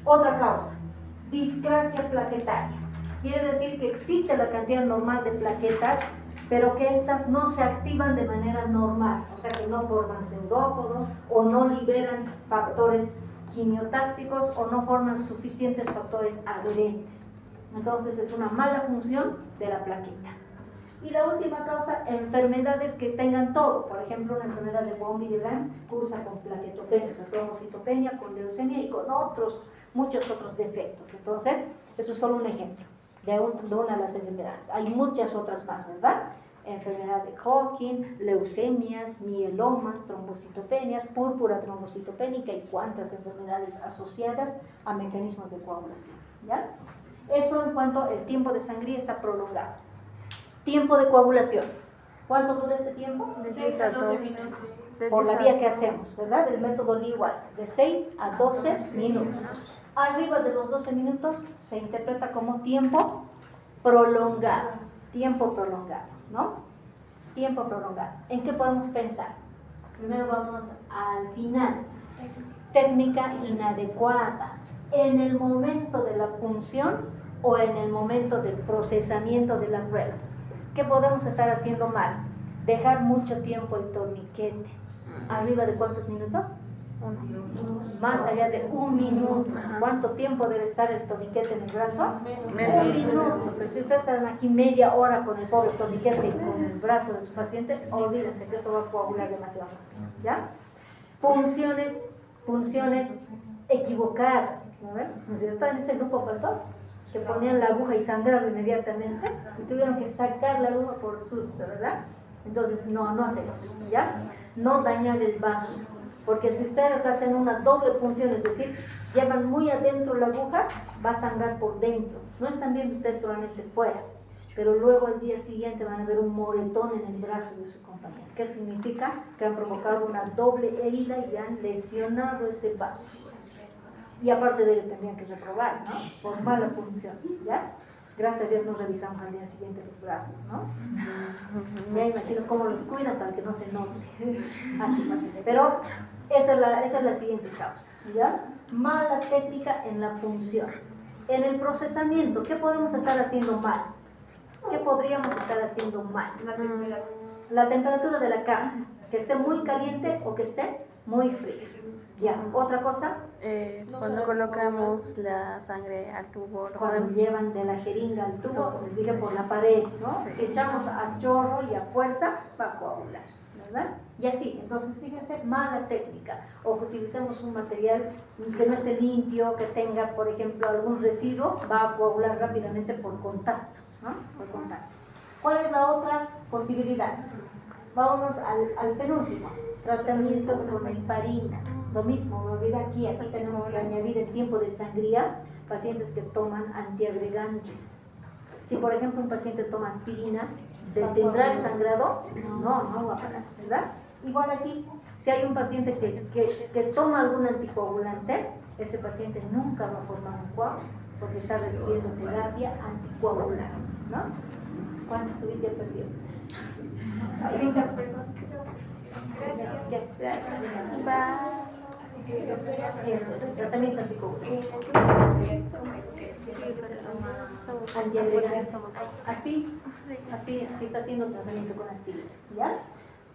Otra causa, discrasia plaquetaria. Quiere decir que existe la cantidad normal de plaquetas, pero que estas no se activan de manera normal, o sea que no forman pseudópodos o no liberan factores quimiotácticos o no forman suficientes factores adherentes. Entonces es una mala función de la plaqueta. Y la última causa, enfermedades que tengan todo. Por ejemplo, una enfermedad de von Willebrand cursa con plaquetopenia, o sea, trombocitopenia, con leucemia y con muchos otros defectos. Entonces, esto es solo un ejemplo de una de las enfermedades. Hay muchas otras más, ¿verdad? Enfermedad de Hodgkin, leucemias, mielomas, trombocitopenias, púrpura trombocitopénica y cuantas enfermedades asociadas a mecanismos de coagulación, ¿ya? Eso en cuanto al tiempo de sangría está prolongado. Tiempo de coagulación. ¿Cuánto dura este tiempo? De 10 a 12. Por la vía que hacemos, ¿verdad? El método Lee-White, de 6 a 12 minutos. Arriba de los 12 minutos se interpreta como tiempo prolongado, ¿no? tiempo prolongado. ¿En qué podemos pensar? Primero vamos al final. Técnica inadecuada. En el momento de la punción o en el momento del procesamiento de la prueba. ¿Qué podemos estar haciendo mal? Dejar mucho tiempo el torniquete. ¿Arriba de cuántos minutos? Más allá de 1 minuto. ¿Cuánto tiempo debe estar el torniquete en el brazo? 1 minuto. Pero si ustedes están aquí media hora con el pobre torniquete y con el brazo de su paciente, olvídense que esto va a coagular demasiado rápido. ¿Ya? Punciones equivocadas. ¿No es cierto? En este grupo pasó que ponían la aguja y sangraba inmediatamente y tuvieron que sacar la aguja por susto, ¿verdad? Entonces no hacemos, ¿ya? No dañar el vaso, porque si ustedes hacen una doble punción, es decir, llevan muy adentro la aguja, va a sangrar por dentro. No están viendo ustedes probablemente fuera, pero luego al día siguiente van a ver un moretón en el brazo de su compañero. ¿Qué significa? Que han provocado una doble herida y han lesionado ese vaso. Y aparte de ello tendrían que reprobar, ¿no? Por mala función, ¿ya? Gracias a Dios nos revisamos al día siguiente los brazos, ¿no? Ya imagino cómo los cuidan para que no se note. Así, pero esa es la siguiente causa, ¿ya? Mala técnica en la punción. En el procesamiento, ¿qué podemos estar haciendo mal? ¿Qué podríamos estar haciendo mal? La temperatura de la cámara, que esté muy caliente o que esté muy fría. Ya, otra cosa. Cuando colocamos la sangre al tubo, Cuando llevan de la jeringa al tubo, les dije por la pared, ¿no? Sí. Si echamos a chorro y a fuerza, va a coagular, ¿verdad? Y así, entonces fíjense, mala técnica. O que utilicemos un material que no esté limpio, que tenga, por ejemplo, algún residuo, va a coagular rápidamente por contacto, ¿no? Por contacto. ¿Cuál es la otra posibilidad? Vámonos al penúltimo. Tratamientos con heparina. Lo mismo, me olvidé aquí tenemos que añadir el tiempo de sangría, pacientes que toman antiagregantes. Si por ejemplo un paciente toma aspirina, ¿detendrá el sangrado? No va a parar, ¿verdad? Igual aquí, si hay un paciente que toma algún anticoagulante, ese paciente nunca va a formar un coágulo, porque está recibiendo terapia anticoagular, ¿no? ¿Cuántos tuviste perdido? Eso es, tratamiento anticoagulante. Antiagregantes. Aspirina, si está haciendo tratamiento con aspirina, ¿ya?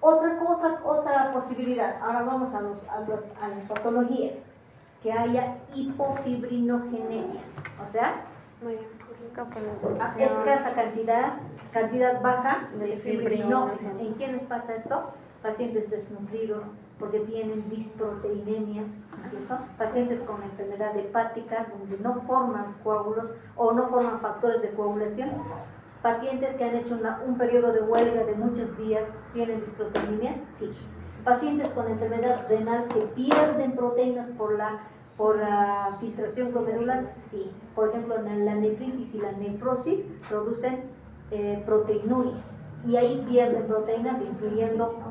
Otra posibilidad, ahora vamos a las patologías, que haya hipofibrinogenemia, o sea, escasa cantidad baja de fibrinógeno. ¿En quiénes pasa esto? Pacientes desnutridos, porque tienen disproteinemias, ¿no es cierto? Pacientes con enfermedad hepática, donde no forman coágulos o no forman factores de coagulación. Pacientes que han hecho un periodo de huelga de muchos días, ¿tienen disproteinemias? Sí. Pacientes con enfermedad renal que pierden proteínas por la filtración glomerular, sí. Por ejemplo, la nefritis y la nefrosis producen proteinuria. Y ahí pierden proteínas, incluyendo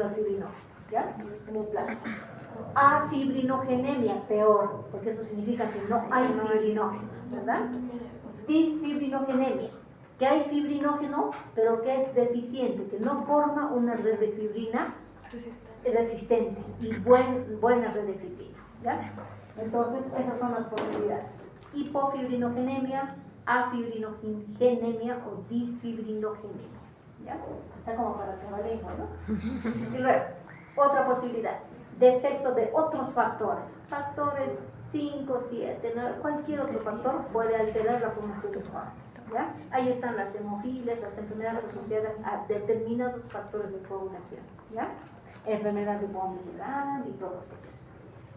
al fibrinógeno, ¿ya? Afibrinogenemia, peor, porque eso significa que no hay fibrinógeno, ¿verdad? Disfibrinogenemia, que hay fibrinógeno, pero que es deficiente, que no forma una red de fibrina resistente y buena red de fibrina, ¿ya? Entonces, esas son las posibilidades. Hipofibrinogenemia, afibrinogenemia o disfibrinogenemia. ¿Ya? Está como para que vale, ¿no? Y luego, otra posibilidad, defecto de otros factores 5, 7, 9, cualquier otro factor puede alterar la formación de coágulos, ¿ya? Ahí están las hemofilias, las enfermedades asociadas a determinados factores de coagulación, ¿ya? Enfermedad de von Willebrand y todos ellos.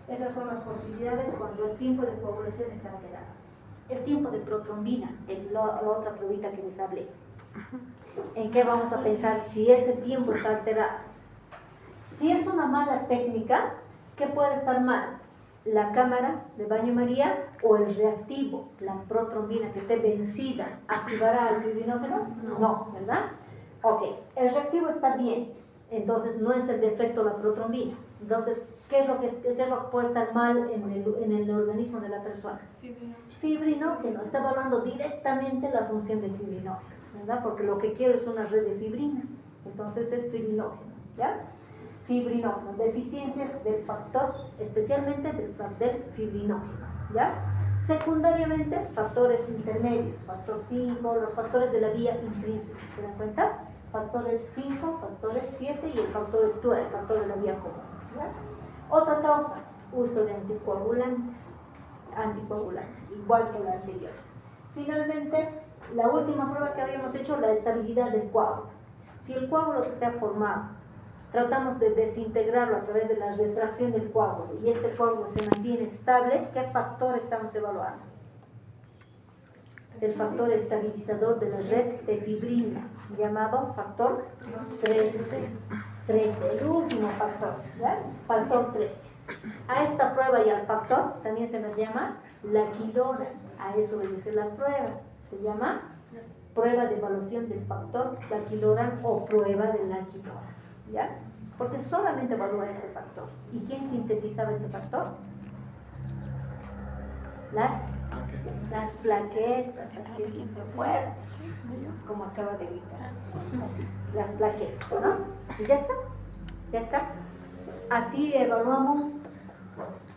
Esas son las posibilidades cuando el tiempo de coagulación está alterado. El tiempo de protrombina, la otra pruebita que les hablé. ¿En qué vamos a pensar si ese tiempo está alterado? Si es una mala técnica, ¿qué puede estar mal? La cámara de baño María o el reactivo, la protrombina que esté vencida, ¿activará al fibrinógeno? No, ¿verdad? Ok, el reactivo está bien, entonces no es el defecto la protrombina. Entonces, ¿qué es lo que puede estar mal en el organismo de la persona? Fibrinógeno, está evaluando directamente la función del fibrinógeno, ¿verdad? Porque lo que quiero es una red de fibrina. Entonces es fibrinógeno, ¿ya? Fibrinógeno, deficiencias del factor, especialmente del fibrinógeno, ¿ya? Secundariamente, factores intermedios, factor 5, los factores de la vía intrínseca, ¿se dan cuenta? Factores 5, factores 7 y el factor STUA, el factor de la vía común, ¿ya? Otra causa, uso de anticoagulantes, igual que la anterior. Finalmente, la última prueba que habíamos hecho, la estabilidad del coágulo. Si el coágulo que se ha formado, tratamos de desintegrarlo a través de la retracción del coágulo y este coágulo se mantiene estable, ¿qué factor estamos evaluando? El factor estabilizador de la red de fibrina, llamado factor 13, el último factor, ¿ya? Factor 13. A esta prueba y al factor también se nos llama la quilona, a eso obedece la prueba, se llama prueba de evaluación del factor Laquilorán o prueba de Laquilorán, ¿ya? Porque solamente evalúa ese factor. ¿Y quién sintetizaba ese factor? Las plaquetas, así es súper fuerte, como acaba de gritar, así, las plaquetas, ¿no? ¿Y ya está? ¿Ya está? Así evaluamos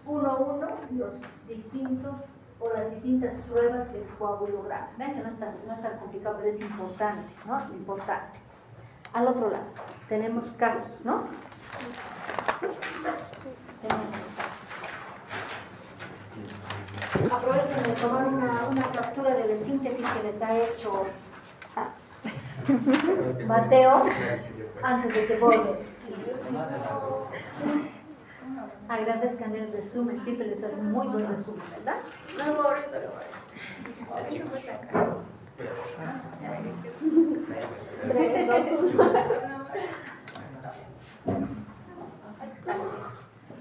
uno a uno los distintos o las distintas pruebas del coagulograma. Ven que no es tan complicado, pero es importante, ¿no? Importante. Al otro lado, tenemos casos, ¿no? Tenemos casos. Aprovechen de tomar una captura de la síntesis que les ha hecho Mateo antes de que borre. Agradezcan el resumen, siempre les hace un muy buen resumen, ¿verdad? No borre, pero eso fue sacado. 3, 2, 1. Así es.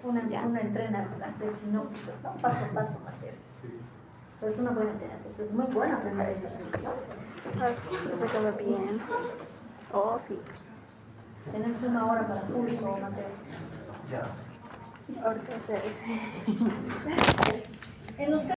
Una entrena a hacer sinópticos, ¿no? Paso a paso, Mateo. Pero es una buena terapia, es muy bueno aprender eso. Se come bien. Oh, sí. Tenemos 1 hora para pulso, Mateo. Ahorita se En los